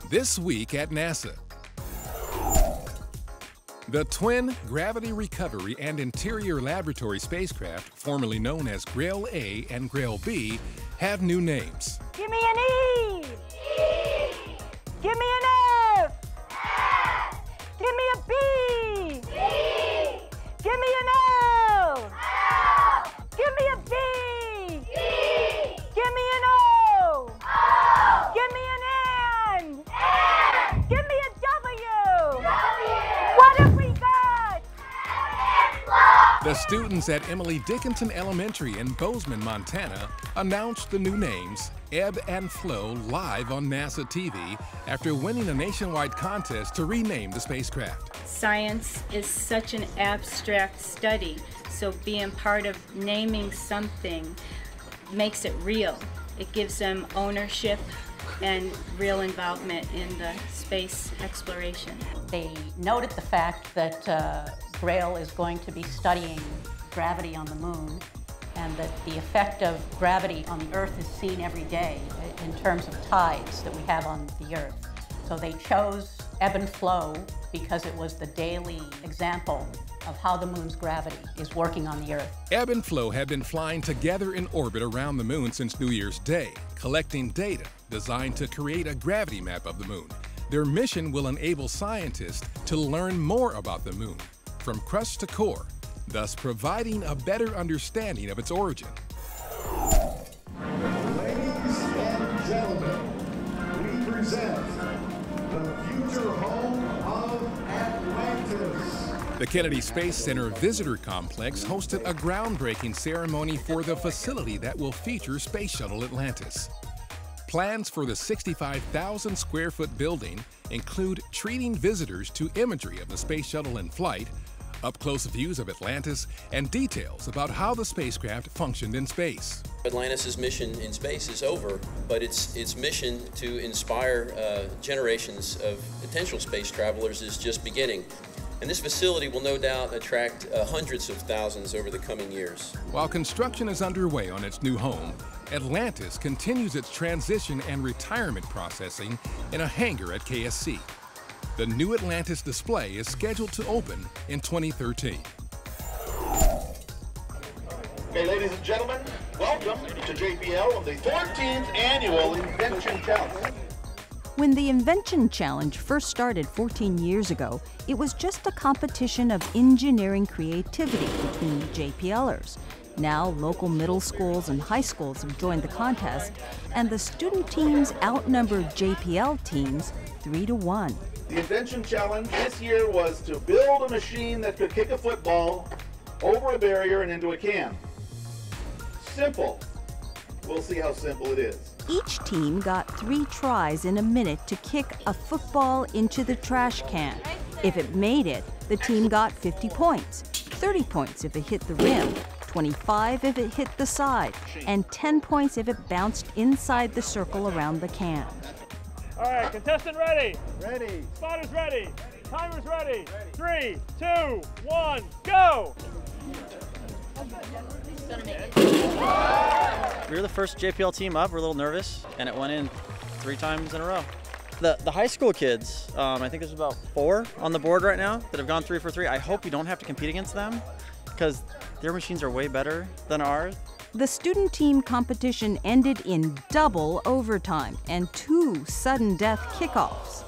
This week at NASA. The twin Gravity Recovery and Interior Laboratory spacecraft, formerly known as Grail A and Grail B, have new names. Give me an E! E! Give me an F! F! Give me a B! B! Give me an L! L! Give me a B! B! Give me an O! O! Give me an N! N! Give me a W! W! What have we got? The students at Emily Dickinson Elementary in Bozeman, Montana, announced the new names Ebb and Flow live on NASA TV after winning a nationwide contest to rename the spacecraft. Science is such an abstract study, so being part of naming something makes it real. It gives them ownership and real involvement in the space exploration. They noted the fact that Grail is going to be studying gravity on the moon, and that the effect of gravity on the Earth is seen every day in terms of tides that we have on the Earth. So they chose Ebb and Flow because it was the daily example of how the moon's gravity is working on the Earth. Ebb and Flow have been flying together in orbit around the moon since New Year's Day, collecting data designed to create a gravity map of the moon. Their mission will enable scientists to learn more about the moon, from crust to core, thus providing a better understanding of its origin. Ladies and gentlemen, we present the future home of Atlantis. The Kennedy Space Center Visitor Complex hosted a groundbreaking ceremony for the facility that will feature Space Shuttle Atlantis. Plans for the 65,000 square foot building include treating visitors to imagery of the Space Shuttle in flight, up-close views of Atlantis, and details about how the spacecraft functioned in space. Atlantis' mission in space is over, but its mission to inspire generations of potential space travelers is just beginning. And this facility will no doubt attract hundreds of thousands over the coming years. While construction is underway on its new home, Atlantis continues its transition and retirement processing in a hangar at KSC. The new Atlantis display is scheduled to open in 2013. Okay, ladies and gentlemen, welcome to JPL on the 14th Annual Invention Challenge. When the Invention Challenge first started 14 years ago, it was just a competition of engineering creativity between JPLers. Now, local middle schools and high schools have joined the contest, and the student teams outnumbered JPL teams 3-1. The Invention Challenge this year was to build a machine that could kick a football over a barrier and into a can. Simple. We'll see how simple it is. Each team got 3 tries in a minute to kick a football into the trash can. If it made it, the team got 50 points, 30 points if it hit the rim, 25 if it hit the side, and 10 points if it bounced inside the circle around the can. All right, contestant ready? Ready. Spotters ready? Timers ready? 3, 2, 1, go! We were the first JPL team up. We're a little nervous, and it went in 3 times in a row. The high school kids, I think there's about 4 on the board right now that have gone 3 for 3. I hope we don't have to compete against them because their machines are way better than ours. The student team competition ended in double overtime and 2 sudden death kickoffs.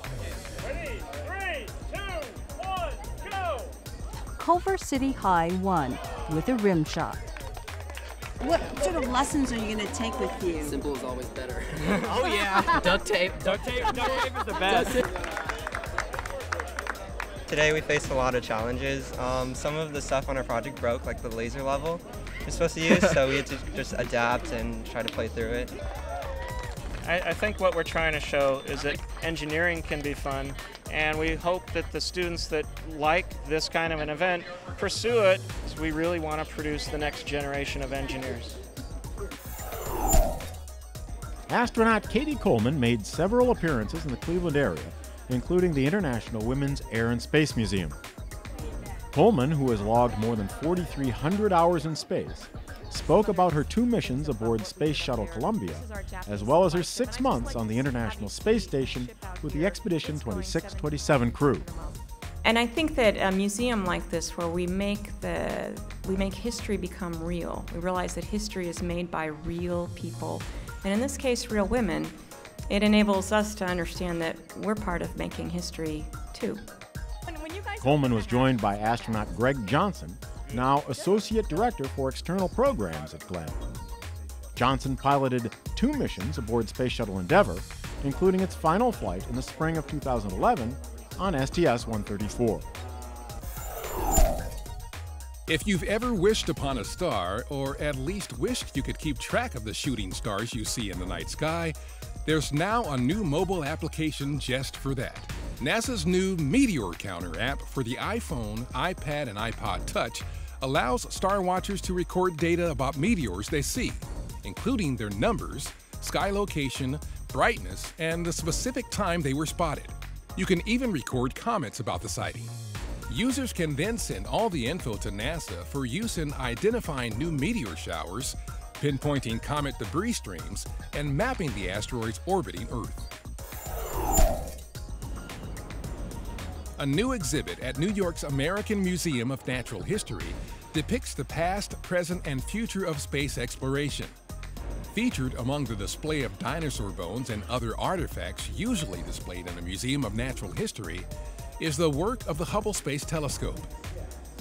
Ready? 3, 2, 1, go! Culver City High won with a rim shot. What sort of lessons are you going to take with you? Simple is always better. Oh yeah, Duct tape. Duct tape is the best. Today we faced a lot of challenges. Some of the stuff on our project broke, like the laser level we're supposed to use, so we had to just adapt and try to play through it. I think what we're trying to show is that engineering can be fun, and we hope that the students that like this kind of an event pursue it, because we really want to produce the next generation of engineers. Astronaut Katie Coleman made several appearances in the Cleveland area, including the International Women's Air and Space Museum. Coleman, who has logged more than 4,300 hours in space, spoke about her 2 missions aboard Space Shuttle Columbia, as well as her 6 months on the International Space Station with the Expedition 2627 crew. And I think that a museum like this, where we make history become real, we realize that history is made by real people, and in this case, real women, it enables us to understand that we're part of making history too. Coleman was joined by astronaut Greg Johnson, now Associate Director for External Programs at Glenn. Johnson piloted 2 missions aboard Space Shuttle Endeavour, including its final flight in the spring of 2011 on STS-134. If you've ever wished upon a star, or at least wished you could keep track of the shooting stars you see in the night sky, there's now a new mobile application just for that. NASA's new Meteor Counter app for the iPhone, iPad, and iPod Touch allows star watchers to record data about meteors they see, including their numbers, sky location, brightness, and the specific time they were spotted. You can even record comments about the sighting. Users can then send all the info to NASA for use in identifying new meteor showers, pinpointing comet debris streams, and mapping the asteroids orbiting Earth. A new exhibit at New York's American Museum of Natural History depicts the past, present, and future of space exploration. Featured among the display of dinosaur bones and other artifacts usually displayed in a Museum of Natural History is the work of the Hubble Space Telescope.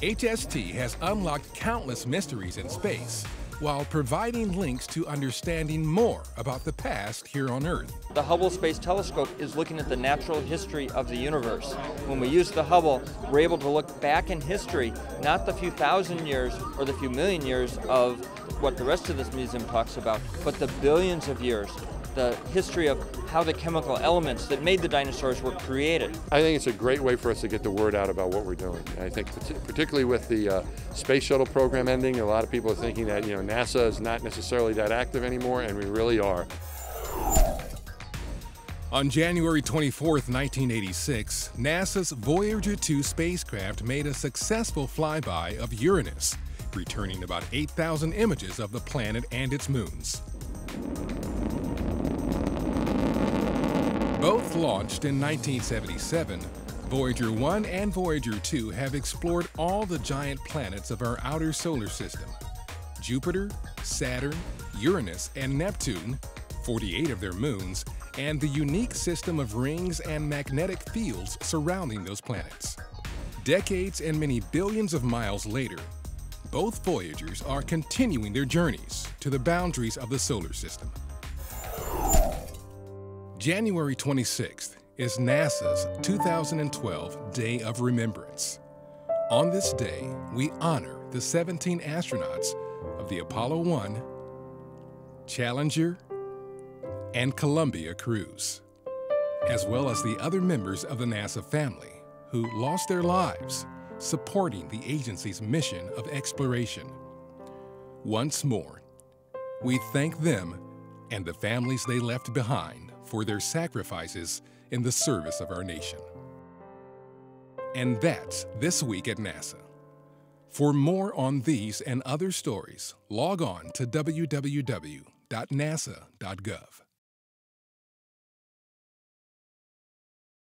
HST has unlocked countless mysteries in space, while providing links to understanding more about the past here on Earth. The Hubble Space Telescope is looking at the natural history of the universe. When we use the Hubble, we're able to look back in history, not the few thousand years or the few million years of what the rest of this museum talks about, but the billions of years, the history of how the chemical elements that made the dinosaurs were created. I think it's a great way for us to get the word out about what we're doing. And I think particularly with the space shuttle program ending, a lot of people are thinking that NASA is not necessarily that active anymore, and we really are. On January 24th, 1986, NASA's Voyager 2 spacecraft made a successful flyby of Uranus, returning about 8,000 images of the planet and its moons. Both launched in 1977, Voyager 1 and Voyager 2 have explored all the giant planets of our outer solar system: Jupiter, Saturn, Uranus, and Neptune, 48 of their moons, and the unique system of rings and magnetic fields surrounding those planets. Decades and many billions of miles later, both Voyagers are continuing their journeys to the boundaries of the solar system. January 26th is NASA's 2012 Day of Remembrance. On this day, we honor the 17 astronauts of the Apollo 1, Challenger, and Columbia crews, as well as the other members of the NASA family who lost their lives supporting the agency's mission of exploration. Once more, we thank them and the families they left behind for their sacrifices in the service of our nation. And that's This Week at NASA. For more on these and other stories, log on to www.nasa.gov.